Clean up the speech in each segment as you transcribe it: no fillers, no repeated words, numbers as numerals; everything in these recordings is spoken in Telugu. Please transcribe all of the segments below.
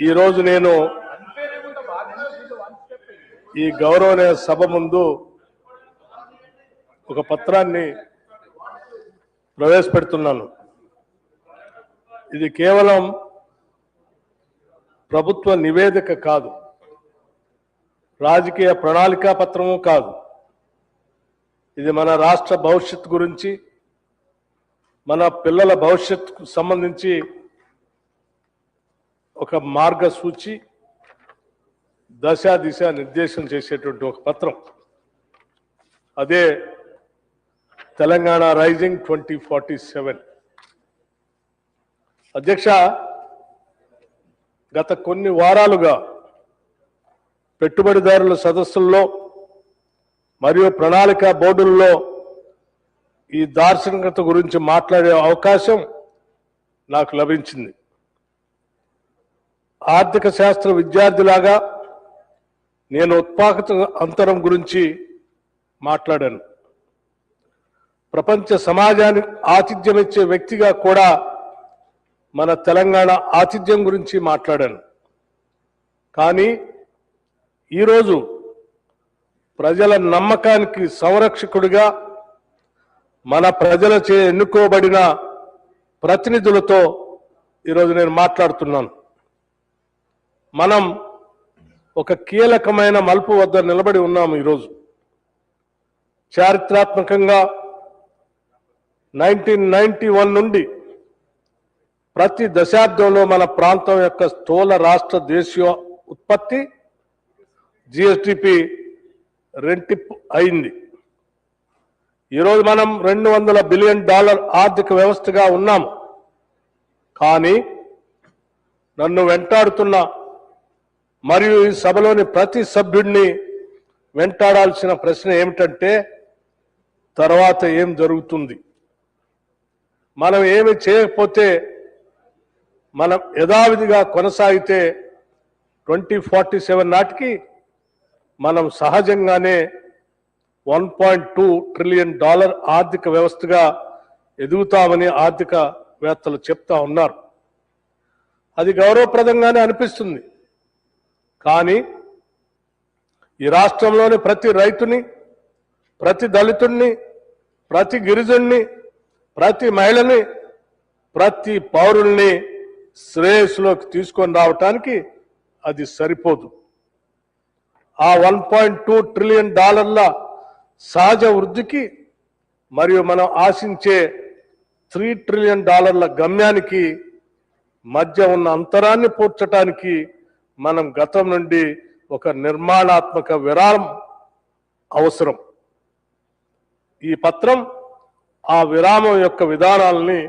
ఈరోజు నేను ఈ గౌరవనీయ సభ ముందు ఒక పత్రాన్ని ప్రవేశపెడుతున్నాను. ఇది కేవలం ప్రభుత్వ నివేదిక కాదు, రాజకీయ ప్రణాళికా పత్రము కాదు. ఇది మన రాష్ట్ర భవిష్యత్తు గురించి, మన పిల్లల భవిష్యత్తుకు సంబంధించి ఒక మార్గసూచి, దశ దిశ నిర్దేశం చేసేటువంటి ఒక పత్రం. అదే తెలంగాణ రైజింగ్ 2047. అధ్యక్ష, గత కొన్ని వారాలుగా పెట్టుబడిదారుల సదస్సుల్లో మరియు ప్రణాళిక బోర్డుల్లో ఈ దార్శనికత గురించి మాట్లాడే అవకాశం నాకు లభించింది. ఆర్థిక శాస్త్ర విద్యార్థిలాగా నేను ఉత్పాదక అంతరం గురించి మాట్లాడాను. ప్రపంచ సమాజానికి ఆతిథ్యమిచ్చే వ్యక్తిగా కూడా మన తెలంగాణ ఆతిథ్యం గురించి మాట్లాడాను. కానీ ఈరోజు ప్రజల నమ్మకానికి సంరక్షకుడిగా మన ప్రజలచే ఎన్నుకోబడిన ప్రతినిధులతో ఈరోజు నేను మాట్లాడుతున్నాను. మనం ఒక కీలకమైన మలుపు వద్ద నిలబడి ఉన్నాము. ఈరోజు చారిత్రాత్మకంగా 1991 నుండి ప్రతి దశాబ్దంలో మన ప్రాంతం యొక్క స్థూల రాష్ట్ర దేశీయ ఉత్పత్తి జిఎస్టిపి రెంటింపు అయింది. ఈరోజు మనం $200 బిలియన్ ఆర్థిక వ్యవస్థగా ఉన్నాము. కానీ నన్ను వెంటాడుతున్న మరియు ఈ సభలోని ప్రతి సభ్యుడిని వెంటాడాల్సిన ప్రశ్న ఏమిటంటే, తర్వాత ఏం జరుగుతుంది? మనం ఏమి చేయకపోతే, మనం యథావిధిగా కొనసాగితే 2047 నాటికి మనం సహజంగానే $1.2 ట్రిలియన్ ఆర్థిక వ్యవస్థగా ఎదుగుతామని ఆర్థికవేత్తలు చెప్తా ఉన్నారు. అది గౌరవప్రదంగానే అనిపిస్తుంది. కానీ ఈ రాష్ట్రంలోని ప్రతి రైతుని, ప్రతి దళితుడిని, ప్రతి గిరిజనుని, ప్రతి మహిళని, ప్రతి పౌరుల్ని శ్రేయస్సులోకి తీసుకొని రావటానికి అది సరిపోదు. ఆ $1.2 ట్రిలియన్ సహజ వృద్ధికి మరియు మనం ఆశించే $3 ట్రిలియన్ గమ్యానికి మధ్య ఉన్న అంతరాన్ని పూడ్చడానికి మనం గతం నుండి ఒక నిర్మాణాత్మక విరామం అవసరం. ఈ పత్రం ఆ విరామం యొక్క విధానాలని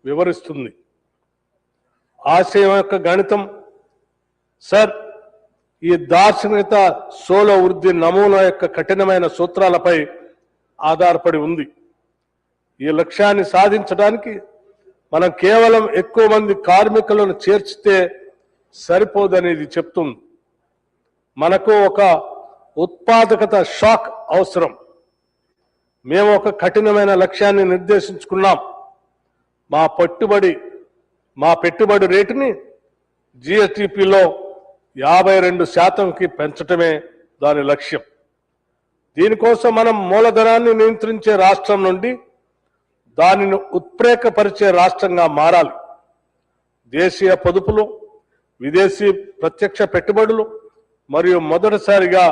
వివరిస్తుంది. ఆశయం యొక్క గణితం సార్, ఈ దార్శనికత స్థూల వృద్ధి నమూనా యొక్క కఠినమైన సూత్రాలపై ఆధారపడి ఉంది. ఈ లక్ష్యాన్ని సాధించడానికి మనం కేవలం ఎక్కువ మంది కార్మికులను చేర్చితే సరిపోదనేది చెప్తుంది. మనకు ఒక ఉత్పాదకత షాక్ అవసరం. మేము ఒక కఠినమైన లక్ష్యాన్ని నిర్దేశించుకున్నాం. మా పెట్టుబడి రేటుని జిఎస్టిపిలో 52%కి పెంచటమే దాని లక్ష్యం. దీనికోసం మనం మూలధనాన్ని నియంత్రించే రాష్ట్రం నుండి దానిని ఉత్ప్రేరకపరిచే రాష్ట్రంగా మారాలి. దేశీయ పొదుపులు, విదేశీ ప్రత్యక్ష పెట్టుబడులు మరియు మొదటిసారిగా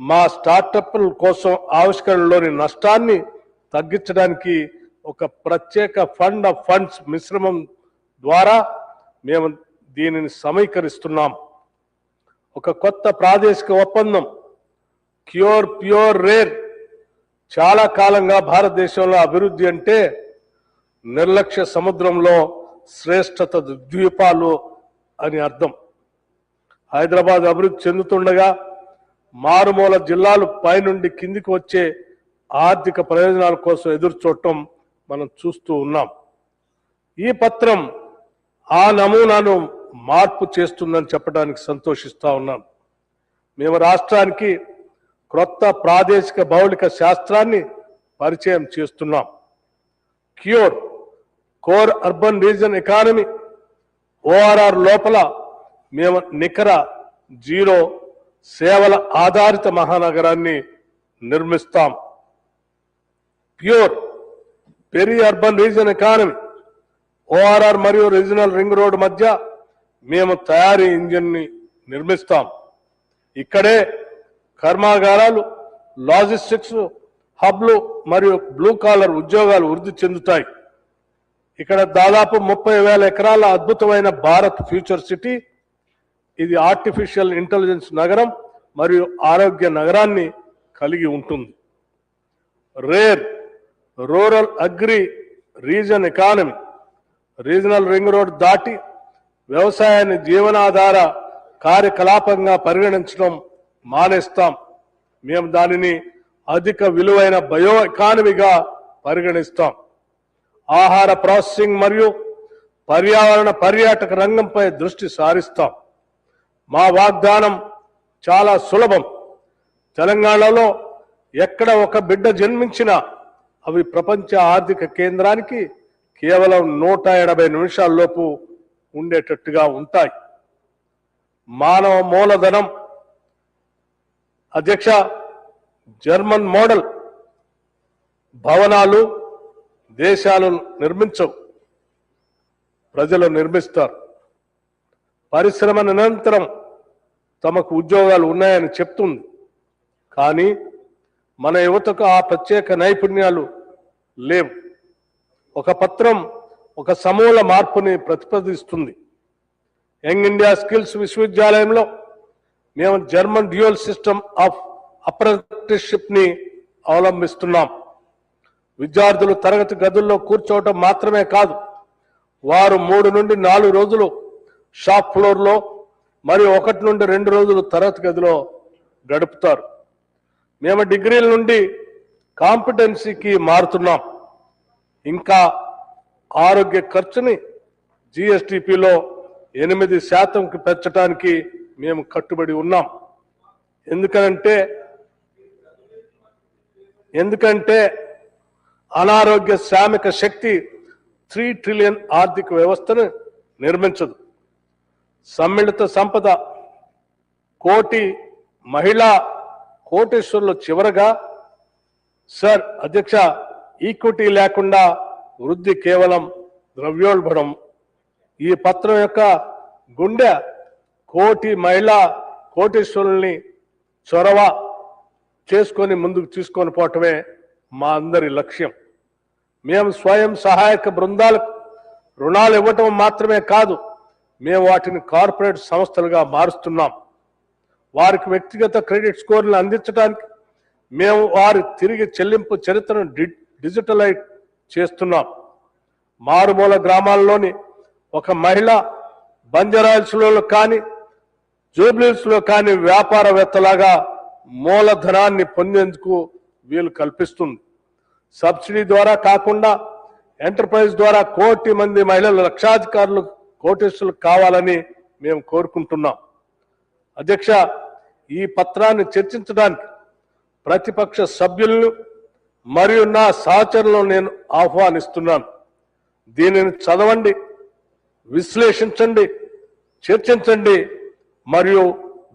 మా స్టార్టప్ల కోసం ఆవిష్కరణలోని నష్టాన్ని తగ్గించడానికి ఒక ప్రత్యేక ఫండ్ ఆఫ్ ఫండ్స్ మిశ్రమం ద్వారా మేము దీనిని సమీకరిస్తున్నాం. ఒక కొత్త ప్రాదేశిక ఒప్పందం ప్యూర్ రేర్. చాలా కాలంగా భారతదేశంలో అభివృద్ధి అంటే నిర్లక్ష్య సముద్రంలో శ్రేష్టత ద్వీపాలు అని అర్థం. హైదరాబాద్ అభివృద్ధి చెందుతుండగా మారుమూల జిల్లాలు పైనుండి కిందికి వచ్చే ఆర్థిక ప్రయోజనాల కోసం ఎదురు చూడటం మనం చూస్తూ ఉన్నాం. ఈ పత్రం ఆ నమూనాను మార్పు చేస్తుందని చెప్పడానికి సంతోషిస్తా ఉన్నాను. మేము రాష్ట్రానికి క్రొత్త ప్రాదేశిక భౌగోళిక శాస్త్రాన్ని పరిచయం చేస్తున్నాం. Core urban region economy ORR లోపల మేము నికర జీరో సేవల ఆధారిత మహానగరాన్ని నిర్మిస్తాం. Pure peri urban region economy ORR మరియు రీజనల్ రింగ్ రోడ్ మధ్య మేము తయారీ ఇంజిన్ని నిర్మిస్తాం. ఇక్కడే కర్మాగారాలు, లాజిస్టిక్స్ హబ్లు మరియు బ్లూ కాలర్ ఉద్యోగాలు వృద్ధి చెందుతాయి. ఇక్కడ దాదాపు 30,000 ఎకరాల అద్భుతమైన భారత్ ఫ్యూచర్ సిటీ, ఇది ఆర్టిఫిషియల్ ఇంటెలిజెన్స్ నగరం మరియు ఆరోగ్య నగరాన్ని కలిగి ఉంటుంది. Rare rural agri reason economy regional ring road దాటి వ్యవసాయాన్ని జీవనాధార కార్యకలాపంగా పరిగణించడం మానేస్తాం. మేము దానిని అధిక విలువైన బయో ఎకానమీగా పరిగణిస్తాం. ఆహార ప్రాసెసింగ్ మరియు పర్యావరణ పర్యాటక రంగంపై దృష్టి సారిస్తాం. మా వాగ్దానం చాలా సులభం. తెలంగాణలో ఎక్కడ ఒక బిడ్డ జన్మించినా అవి ప్రపంచ ఆర్థిక కేంద్రానికి కేవలం 180 నిమిషాల్లోపు ఉండేటట్టుగా ఉంటాయి. మానవ మూలధనం అధ్యక్ష, జర్మన్ మోడల్ భవనాలు దేశాలు నిర్మించవు, ప్రజలు నిర్మిస్తారు. పరిశ్రమ నిరంతరం తమకు ఉద్యోగాలు ఉన్నాయని చెప్తుంది. కానీ మన యువతకు ఆ ప్రత్యేక నైపుణ్యాలు లేవు. ఒక పత్రం ఒక సమూల మార్పుని ప్రతిపాదిస్తుంది. యంగ్ ఇండియా స్కిల్స్ విశ్వవిద్యాలయంలో మేము German dual system of apprenticeship ని అవలంబిస్తున్నాం. విద్యార్థులు తరగతి గదుల్లో కూర్చోవటం మాత్రమే కాదు, వారు 3 నుండి 4 రోజులు షాప్ ఫ్లోర్లో మరియు 1 నుండి 2 రోజులు తరగతి గదిలో గడుపుతారు. మేము డిగ్రీల నుండి కాంపిటెన్సీకి మారుతున్నాం. ఇంకా ఆరోగ్య ఖర్చుని జిఎస్టిపిలో 8% పెంచడానికి మేము కట్టుబడి ఉన్నాం. ఎందుకంటే అనారోగ్య శ్రామిక శక్తి 3 ట్రిలియన్ ఆర్థిక వ్యవస్థను నిర్మించదు. సమ్మిళిత సంపద 1 కోటి మహిళా కోటేశ్వర్లు. చివరగా సార్ అధ్యక్ష, ఈక్విటీ లేకుండా వృద్ధి కేవలం ద్రవ్యోల్బణం. ఈ పత్రం యొక్క గుండె 1 కోటి మహిళా కోటేశ్వరుల్ని చొరవ చేసుకొని ముందుకు తీసుకొని పోవటమే మా అందరి లక్ష్యం. మేము స్వయం సహాయక బృందాలకు రుణాలు ఇవ్వటం మాత్రమే కాదు, మేము వాటిని కార్పొరేట్ సంస్థలుగా మారుస్తున్నాం. వారికి వ్యక్తిగత క్రెడిట్ స్కోర్లను అందించడానికి మేము వారి తిరిగి చెల్లింపు చరిత్రను డిజిటలైజ్ చేస్తున్నాం. మారుమూల గ్రామాల్లోని ఒక మహిళ బంజారాహిల్స్లో కానీ జూబ్లీహిల్స్లో కానీ వ్యాపారవేత్తలాగా మూలధనాన్ని పొందేందుకు వీలు కల్పిస్తుంది. సబ్సిడీ ద్వారా కాకుండా ఎంటర్ప్రైజ్ ద్వారా 1 కోటి మంది మహిళలు లక్షాధికారులు కోటేశ్వరులు కావాలని మేము కోరుకుంటున్నాం. అధ్యక్ష, ఈ పత్రాన్ని చర్చించడానికి ప్రతిపక్ష సభ్యులను మరియు నా సహచరులను నేను ఆహ్వానిస్తున్నాను. దీనిని చదవండి, విశ్లేషించండి, చర్చించండి మరియు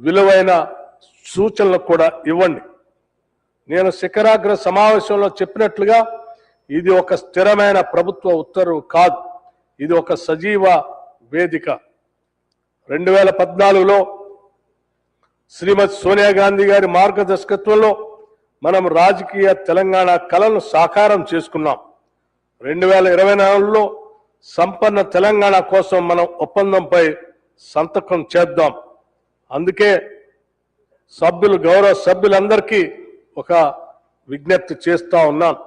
విలువైన సూచనలు కూడా ఇవ్వండి. నేను శిఖరాగ్ర సమావేశంలో చెప్పినట్లుగా ఇది ఒక స్థిరమైన ప్రభుత్వ ఉత్తర్వు కాదు, ఇది ఒక సజీవ వేదిక. 2014లో శ్రీమతి సోనియా గాంధీ గారి మార్గదర్శకత్వంలో మనం రాజకీయ తెలంగాణ కలను సాకారం చేసుకున్నాం. 2024లో సంపన్న తెలంగాణ కోసం మనం ఒప్పందంపై సంతకం చేద్దాం. అందుకే గౌరవ సభ్యులందరికీ ఒక విజ్ఞప్తి చేస్తా ఉన్నాను.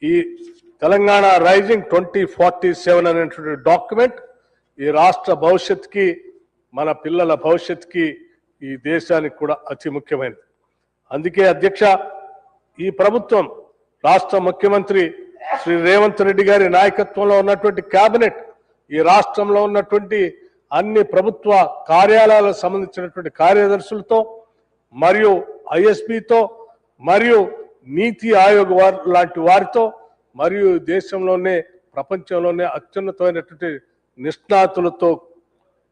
ఈ తెలంగాణ రైజింగ్ 2047 అనేటువంటి డాక్యుమెంట్ ఈ రాష్ట్ర భవిష్యత్తుకి, మన పిల్లల భవిష్యత్తుకి, ఈ దేశానికి కూడా అతి ముఖ్యమైనది. అందుకే అధ్యక్ష, ఈ ప్రభుత్వం రాష్ట్ర ముఖ్యమంత్రి శ్రీ రేవంత్ రెడ్డి గారి నాయకత్వంలో ఉన్నటువంటి కేబినెట్ ఈ రాష్ట్రంలో ఉన్నటువంటి అన్ని ప్రభుత్వ కార్యాలయాలకు సంబంధించినటువంటి కార్యదర్శులతో మరియు ఐఎస్పీతో మరియు నీతి ఆయోగ్ లాంటి వారితో మరియు దేశంలోనే ప్రపంచంలోనే అత్యున్నతమైనటువంటి నిష్ణాతులతో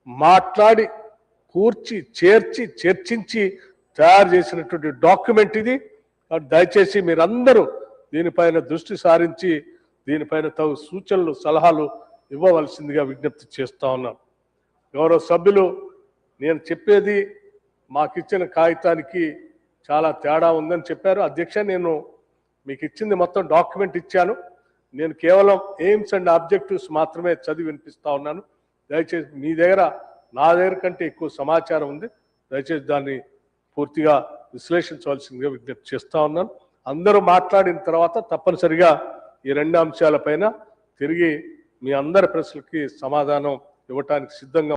మాట్లాడి కూర్చి చేర్చి చర్చించి తయారు చేసినటువంటి డాక్యుమెంట్ ఇది. కాబట్టి దయచేసి మీరందరూ దీనిపైన దృష్టి సారించి దీనిపైన తగు సూచనలు సలహాలు ఇవ్వవలసిందిగా విజ్ఞప్తి చేస్తా ఉన్నాను. గౌరవ సభ్యులు, నేను చెప్పేది మాకిచ్చిన కాగితానికి చాలా తేడా ఉందని చెప్పారు. అధ్యక్ష, నేను మీకు ఇచ్చింది మొత్తం డాక్యుమెంట్ ఇచ్చాను. నేను కేవలం ఎయిమ్స్ అండ్ ఆబ్జెక్టివ్స్ మాత్రమే చదివి వినిపిస్తా ఉన్నాను. దయచేసి మీ దగ్గర నా దగ్గర కంటే ఎక్కువ సమాచారం ఉంది. దయచేసి దాన్ని పూర్తిగా విశ్లేషించవలసిందిగా విజ్ఞప్తి చేస్తా ఉన్నాను. అందరూ మాట్లాడిన తర్వాత తప్పనిసరిగా ఈ 2 అంశాలపైన తిరిగి మీ అందరి ప్రశ్నలకి సమాధానం ఇవ్వటానికి సిద్ధంగా